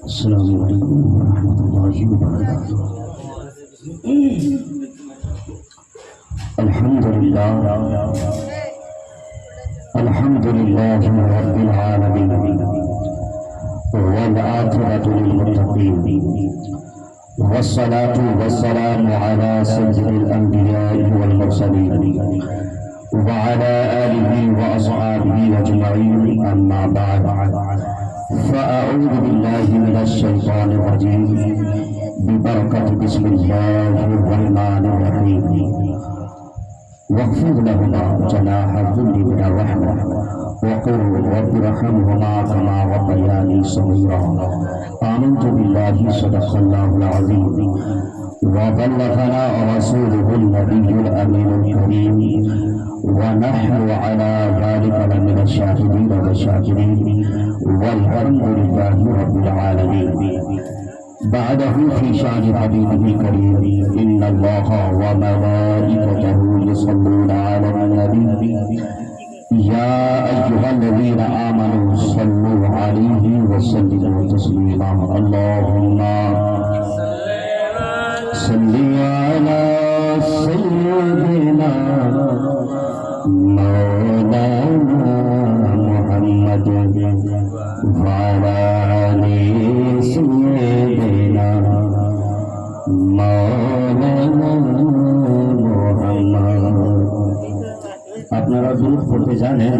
السلام علیکم ورحمۃ اللہ وبرکاتہ۔ الحمد للہ الحمد للہ رب العالمین والعاقبۃ للمتقین والصلاة والسلام على سید الانبیاء والمرسلین وعلى آلہ وأصحابہ اجمعین، اما بعد فأعوذ بالله من الشيطان الرجيم ببركة بسم الله الرحمن الرحيم واخفض لهما جناح الذل من الرحمة وقل رب ارحمهما كما ربياني صغيرا آمنت بالله صدق الله العظيم وبلغنا رسوله النبي الأمين الكريم ونحن على ذلك لمن الشاهدين والشاكرين والحمد لله رب العالمين۔ بعده في شأن حبيبه الكريم إن الله وملائكته يصلون على النبي يا أيها الذين آمنوا صلوا عليه وسلموا تسليما اللهم صل على سيدنا مولانا محمد وعلى آل سيدنا مولانا محمد۔ আপনারা দূর পড়তে জানেন,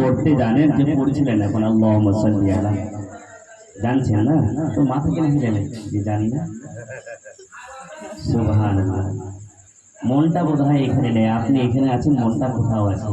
পড়তে জানেন যে পড়ছিলেন এখন আল্লাহুম্মা সাল্লি আলা, জানছেন না? তো মাথা কেন হিলেন যে জানি না? সুবহানাল্লাহ। মনটা বোধহয় এখানে নেই, আপনি এখানে আছেন, মনটা কোথাও আছে,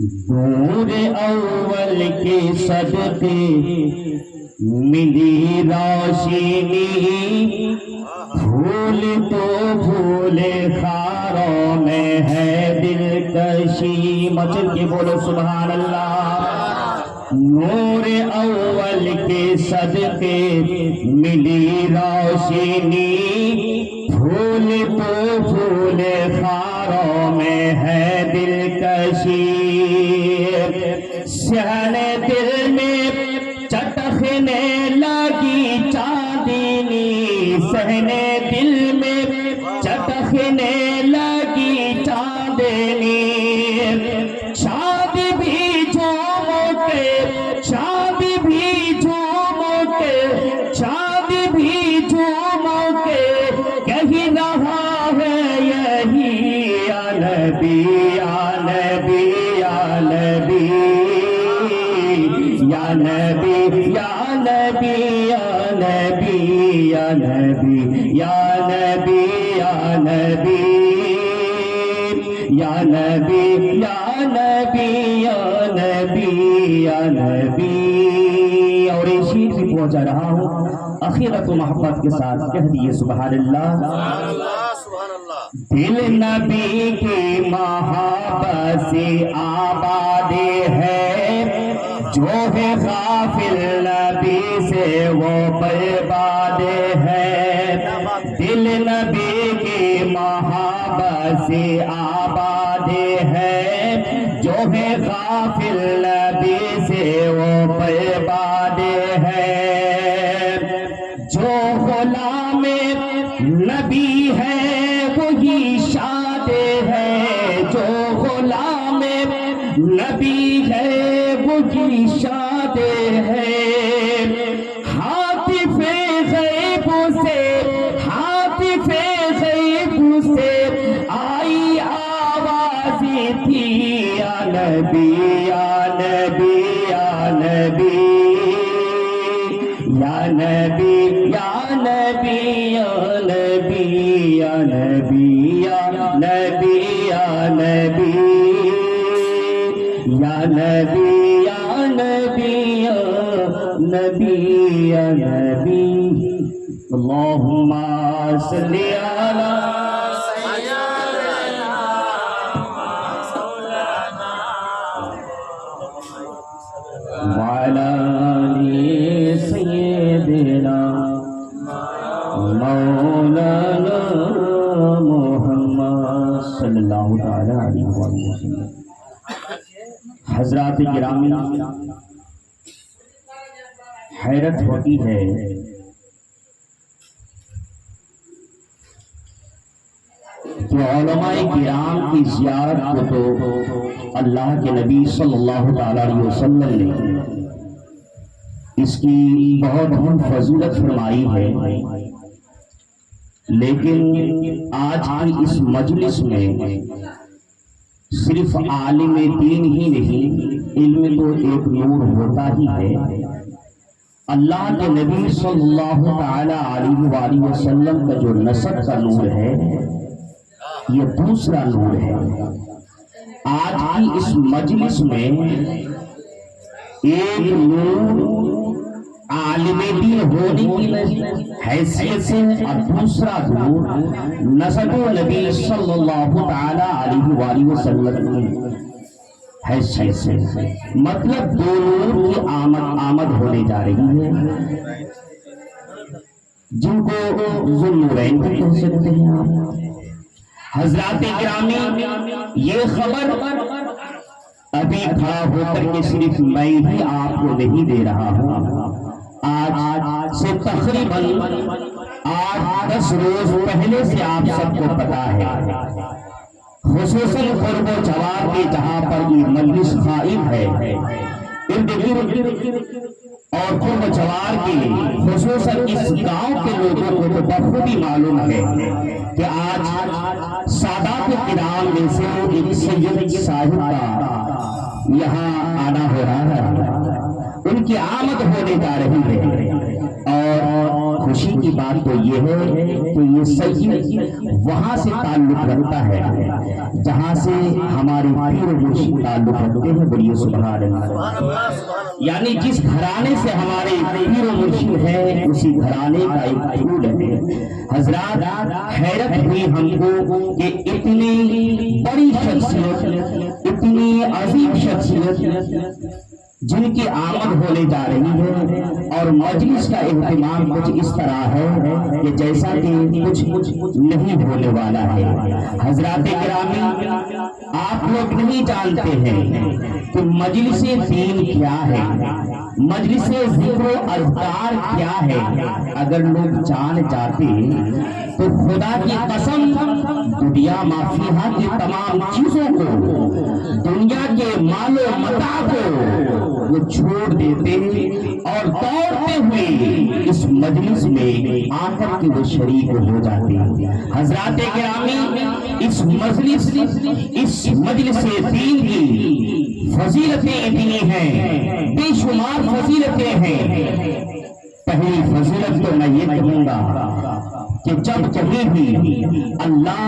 نور اول کے صدقے ملی روشنی، پھول تو پھول خاروں میں ہے دلکشی، مچل کے بولو سبحان اللہ۔ نور اول کے صدقے ملی روشنی، پھول تو پھول خاروں میں ہے دلکشی، سہنے دل میں چٹکنے لگی چاندنی، سہنے دل میں چٹکنے لگی چاندنی، شادی بھی جھوم کے، شادی بھی جھوم کے، شادی بھی جھوم کے کہہ رہا ہے یہی یا نبی یا نبی یا نبی یا نبی یا نبی یا نبی یا نبی یا نبی یا نبی یا نبی یا نبی یا نبی یا نبی۔ اور یہ شیر بھی پہنچا رہا ہوں اخیرت و محبت کے ساتھ، کہہ دیے سبحان اللہ۔ دل نبی کی محبت سے آباد ہے، جو ہے غافل نبی سے وہ برباد ہے، دل نبی کی محبت سے آباد ہے، جو ہے غافل نبی سے وہ برباد ہے، جو غلام نبی ہے وہی شاد ہے، جو غلام نبی ہے وہی شاد ہے، ہاتف غیب سے، ہاتف غیب سے آئی آواز تھی یا نبی یا نبی یا نبی یا نبی یا نبی یا نبی یا نبی یا نبی یا نبی یا نبی یا نبی یا نبی، اللہم صلی علی وعلی آل سیدنا مولانا محمد صلی اللہ تعالی علیہ وسلم۔ حضرات گرامی، حیرت ہوتی ہے کہ علماء کرام کی زیارت کو تو اللہ کے نبی صلی اللہ تعالی علیہ وسلم نے اس کی بہت فضیلت فرمائی ہے، لیکن آج کی اس مجلس میں صرف عالم دین ہی نہیں، علم تو ایک نور ہوتا ہی ہے۔ اللہ کے نبی صلی اللہ تعالی علیہ وآلہ وسلم کا جو نسب کا نور ہے یہ دوسرا نور ہے۔ آج کی اس مجلس میں ایک نور عالم دین ہونے کی حیثیت سے اور دوسرا نور نسب نبی صلی اللہ تعالی علیہ وآلہ وسلم کی حیثیت سے، مطلب دو نور کی آمد ہونے جا رہی ہے، جن کو ذو النورین بھی کہہ سکتے ہیں آپ۔ حضرات گرامی، یہ خبر ابھی کھڑا ہو کر کے صرف میں ہی آپ کو نہیں دے رہا ہوں، آج سے تقریباً 8-10 روز پہلے سے آپ سب کو پتا ہے، خصوصاً قرب و جوار کے جہاں پر یہ مجلس قائم ہے، ارد گرد اور قرب و جوار کے خصوصاً اس گاؤں کے لوگوں کو تو بخوبی معلوم ہے کہ آج سادات کرام میں سے ایک سید صاحب کا یہاں آنا ہو رہا ہے، ان کی آمد ہونے جا رہی ہے، اور خوشی کی بات تو یہ ہے کہ یہ سید وہاں سے تعلق رکھتا ہے جہاں سے ہمارے پیر و مرشد تعلق رکھتے ہیں، بولیے سبحان اللہ۔ یعنی جس گھرانے سے ہمارے پیر و مرشد ہے اسی گھرانے کا ایک پھول ہے۔ حضرات حیرت ہوئی ہم کو کہ اتنی بڑی شخصیت، اتنی عظیم شخصیت جن کی آمد ہونے جا رہی ہے اور مجلس کا اہتمام کچھ اس طرح ہے کہ جیسا کہ کچھ نہیں ہونے والا ہے۔ حضرات گرامی، آپ لوگ نہیں جانتے ہیں کہ مجلس دین کیا ہے، مجلس ذکر و اذکار کیا ہے۔ اگر لوگ جان جاتے تو خدا کی قسم دنیا مافیہا کی تمام چیزوں کو، دنیا کے مال و متاع کو وہ چھوڑ دیتے اور دوڑتے ہوئے اس مجلس میں آ کر کے وہ شریک ہو جاتے۔ حضرات گرامی، اس مجلس دین کی فضیلتیں اتنی ہیں، بے شمار فضیلتیں ہیں۔ پہلی فضیلت تو میں یہ کہوں گا کہ جب کہیں بھی اللہ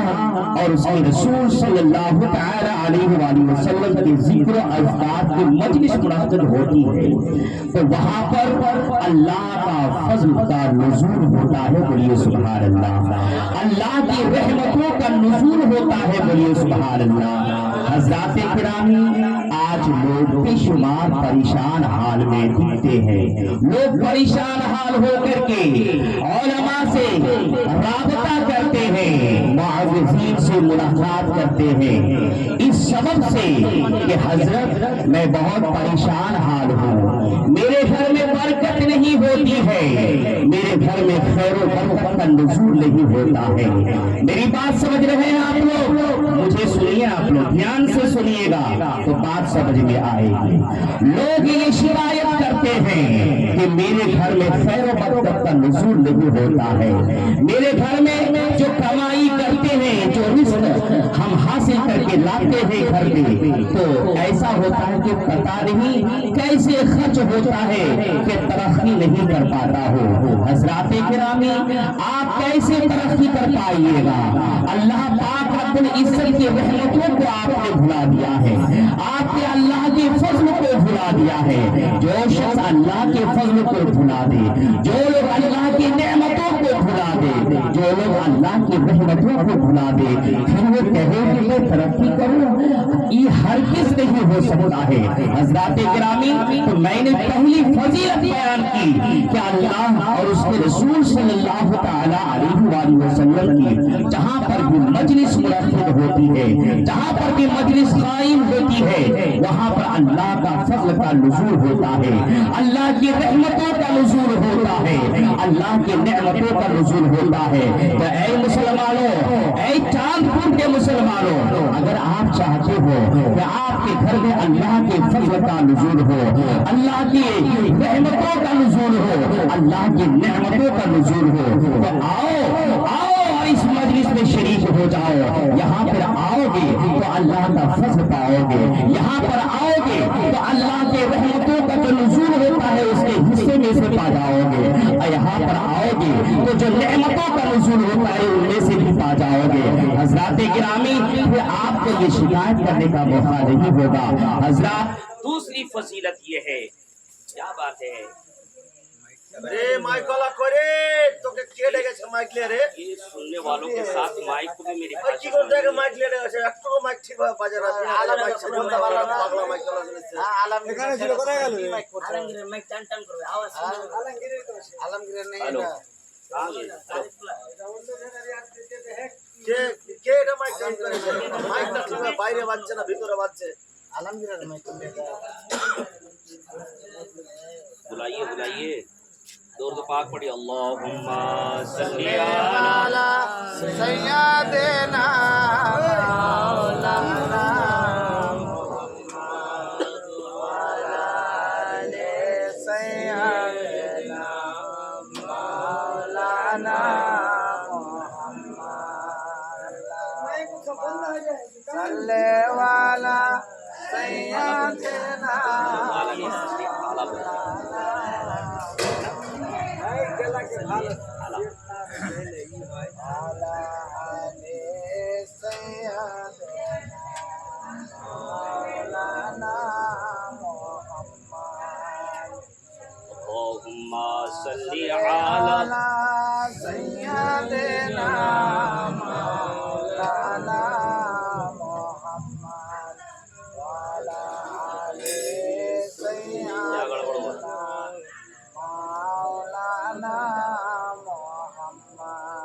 اور اس کے رسول صلی اللہ تعالی علیہ وآلہ وسلم کے ذکر و اذکار کی مجلس منعقد ہوتی ہے تو وہاں پر اللہ کا فضل کا نزول ہوتا ہے، بولیے سبحان اللہ۔ اللہ کی رحمتوں کا نزول ہوتا ہے، بولیے سبحان اللہ۔ حضرات کرام، آج لوگ بے شمار پریشان حال میں دکھتے ہیں۔ لوگ پریشان حال ہو کر کے علماء سے رابطہ کرتے ہیں، معززین سے ملاقات کرتے ہیں، اس سبب سے کہ حضرت میں بہت پریشان حال ہوں، میرے گھر میں برکت نہیں ہوتی ہے، میرے گھر میں خیر و برکت کا نزول نہیں ہوتا ہے۔ میری بات سمجھ رہے ہیں آپ لوگ؟ مجھے سنیے، آپ لوگ دھیان سے سنیے گا تو بات سمجھ میں آئے گی۔ لوگ یہ شکایت کرتے ہیں کہ میرے گھر میں خیر و برکت کا نزول نہیں ہوتا ہے، میرے گھر میں جو کمائی کرتے ہیں، جو رزق ہم حاصل کر کے لاتے ہیں گھر میں، تو ایسا ہوتا ہے کہ پتہ نہیں کیسے خرچ ہوتا ہے کہ ترقی نہیں کر پاتا ہو۔ حضرات گرامی، آپ کیسے ترقی کر پائیے گا؟ اللہ پاک رب العزت کی رحمتوں کو آپ نے بھلا دیا ہے، آپ نے اللہ کے فضل کو بھلا دیا ہے۔ جو شخص اللہ کے فضل کو بھلا دے، جو لوگ اللہ کی نعمتوں کو بھلا دے، جو لوگ اللہ کی رحمتوں کو بھلا دے، پھر وہ کہے کہ میں ترقی کروں، یہ ہرگز نہیں ہو سکتا ہے۔ حضرات گرامی، تو میں نے پہلی فضیلت بیان کی کہ اللہ اور اس کے رسول صلی اللہ تعالی علیہ وآلہ وسلم کی جہاں پر بھی مجلس منعقد ہوتی ہے، جہاں پر بھی مجلس قائم ہوتی ہے، وہاں پر اللہ کا فضل کا نزول ہوتا ہے، اللہ کی رحمتوں کا نزول ہوتا ہے، اللہ کی نعمتوں کا نزول ہوتا ہے۔ تو اے مسلمانوں، اے چاند پور کے مسلمانوں، اگر آپ چاہتے ہو کہ آپ کے گھر میں اللہ کے فضل کا نزول ہو، اللہ کی رحمتوں کا نزول ہو، اللہ کی نعمتوں کا نزول ہو، تو آؤ اس مجلس میں شریک ہو جاؤ۔ یہاں پر آؤ گے تو اللہ کا فضل پاؤ گے، یہاں پر آؤ گے تو اللہ کے رحمتوں کا جو نزول ہوتا ہے اس کے حصے میں سے پا جاؤ گے، اور یہاں پر آؤ گے تو جو نعمتوں کا نزول ہوتا ہے ان میں سے بھی پا جاؤ گے۔ حضرات گرامی، پھر آپ کو یہ شکایت کرنے کا موقع نہیں ہوگا۔ حضرات، دوسری فضیلت یہ ہے، کیا بات ہے، ارے مائک والا کرے تو کہ کیڑے گئے مائک لے رہے یہ سننے والوں کے ساتھ مائک کو بھی میرے اور کی کرتے ہیں کہ مائک لے رہے ہیں ایک تو مائک ٹھیک ہے باجے رہا مائک سے جنتا والا پاگلا مائک والا سے عالم এখানে ছিল কোথায় গেল আলমগীরের মাইক টান টান করবে আওয়াজ আলমগীরের নেই হ্যালো কে কে এটা মাইক টান করেছে মাইকটা ঠিক বাইরে বাজছে না ভিতরে বাজছে আলমগীরের মাইক بلائیے بلائیے دور تو پاک پڑی اللہم صلی علی سیدنا مولانا سیدنا مولانا صلی والا سیدنا على آل سيدنا مولانا محمد اللهم صل على على سيدنا مولانا محمد وعلى آل سيدنا مولانا محمد